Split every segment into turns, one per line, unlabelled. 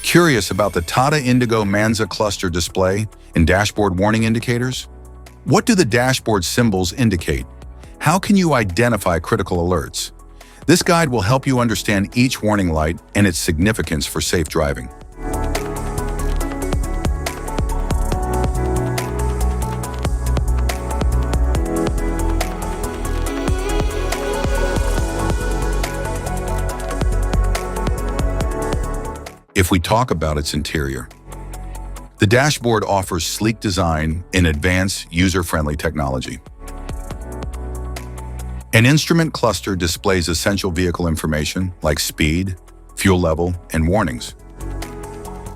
Curious about the Tata Indigo Manza cluster display and dashboard warning indicators? What do the dashboard symbols indicate? How can you identify critical alerts? This guide will help you understand each warning light and its significance for safe driving. If we talk about its interior, the dashboard offers sleek design and advanced user-friendly technology. An instrument cluster displays essential vehicle information like speed, fuel level, and warnings.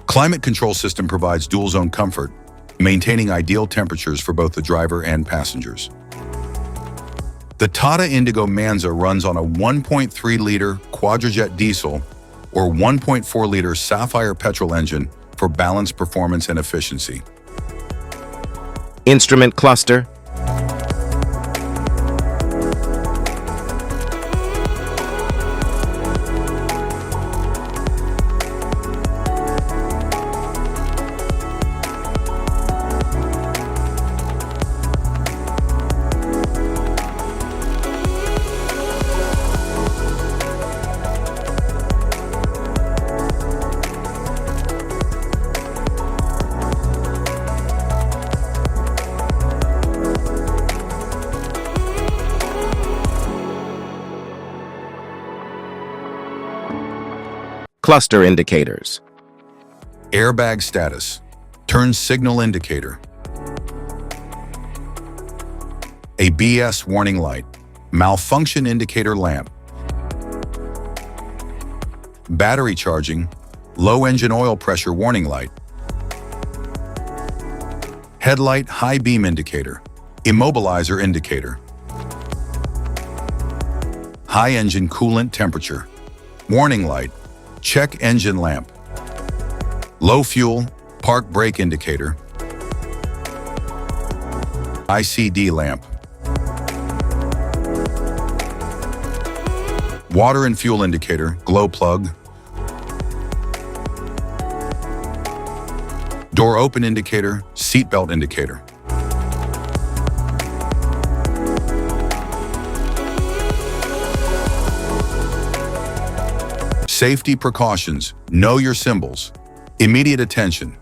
Climate control system provides dual-zone comfort, maintaining ideal temperatures for both the driver and passengers. The Tata Indigo Manza runs on a 1.3-liter quadrajet diesel or 1.4-liter Sapphire petrol engine for balanced performance and efficiency.
Instrument cluster. Cluster indicators.
Airbag status, turn signal indicator, ABS warning light, malfunction indicator lamp, battery charging, low engine oil pressure warning light, headlight high beam indicator, immobilizer indicator, high engine coolant temperature, warning light, check engine lamp, low fuel, park brake indicator, ICD lamp, water and fuel indicator, glow plug, door open indicator, seatbelt indicator. Safety precautions, know your symbols, immediate attention.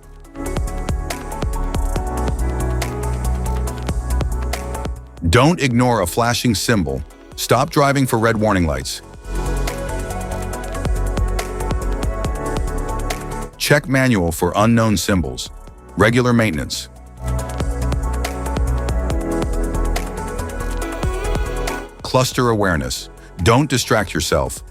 Don't ignore a flashing symbol. Stop driving for red warning lights. Check manual for unknown symbols. Regular maintenance. Cluster awareness. Don't distract yourself.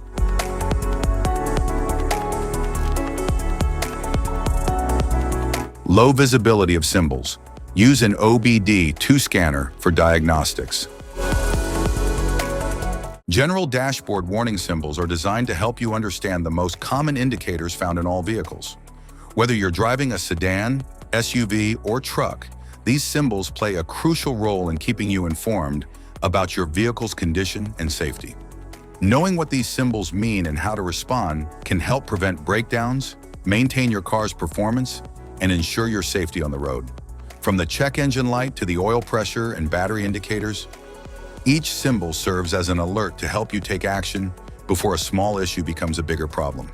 Low visibility of symbols. Use an OBD2 scanner for diagnostics. General dashboard warning symbols are designed to help you understand the most common indicators found in all vehicles. Whether you're driving a sedan, SUV, or truck, these symbols play a crucial role in keeping you informed about your vehicle's condition and safety. Knowing what these symbols mean and how to respond can help prevent breakdowns, maintain your car's performance, and ensure your safety on the road. From the check engine light to the oil pressure and battery indicators, each symbol serves as an alert to help you take action before a small issue becomes a bigger problem.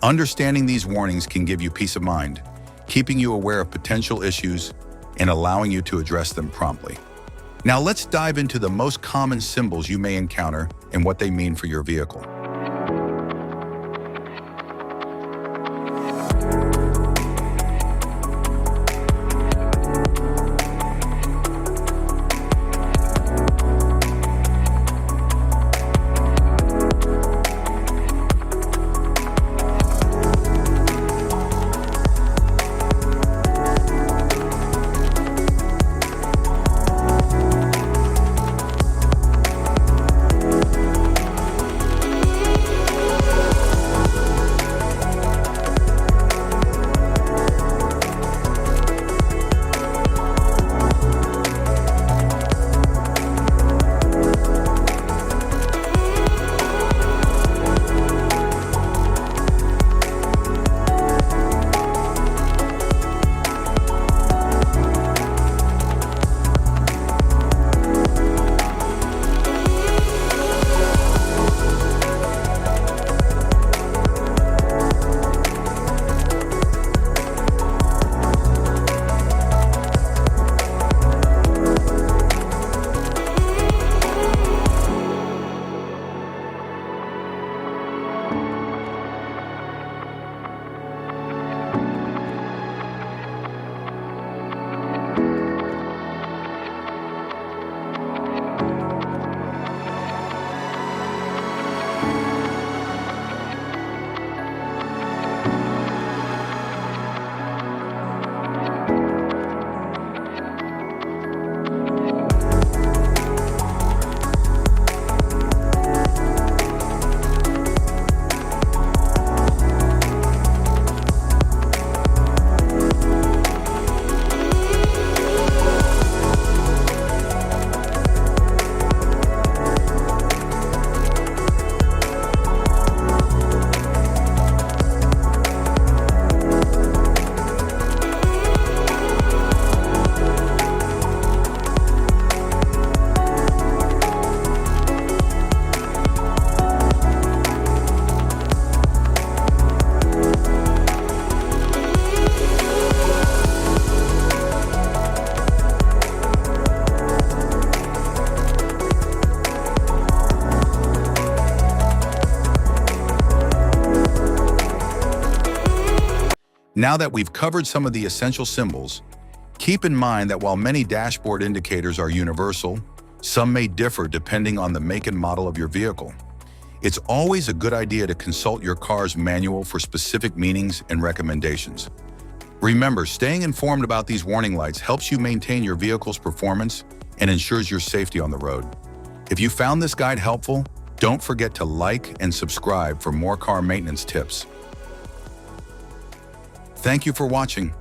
Understanding these warnings can give you peace of mind, keeping you aware of potential issues and allowing you to address them promptly. Now let's dive into the most common symbols you may encounter and what they mean for your vehicle. Now that we've covered some of the essential symbols, keep in mind that while many dashboard indicators are universal, some may differ depending on the make and model of your vehicle. It's always a good idea to consult your car's manual for specific meanings and recommendations. Remember, staying informed about these warning lights helps you maintain your vehicle's performance and ensures your safety on the road. If you found this guide helpful, don't forget to like and subscribe for more car maintenance tips. Thank you for watching.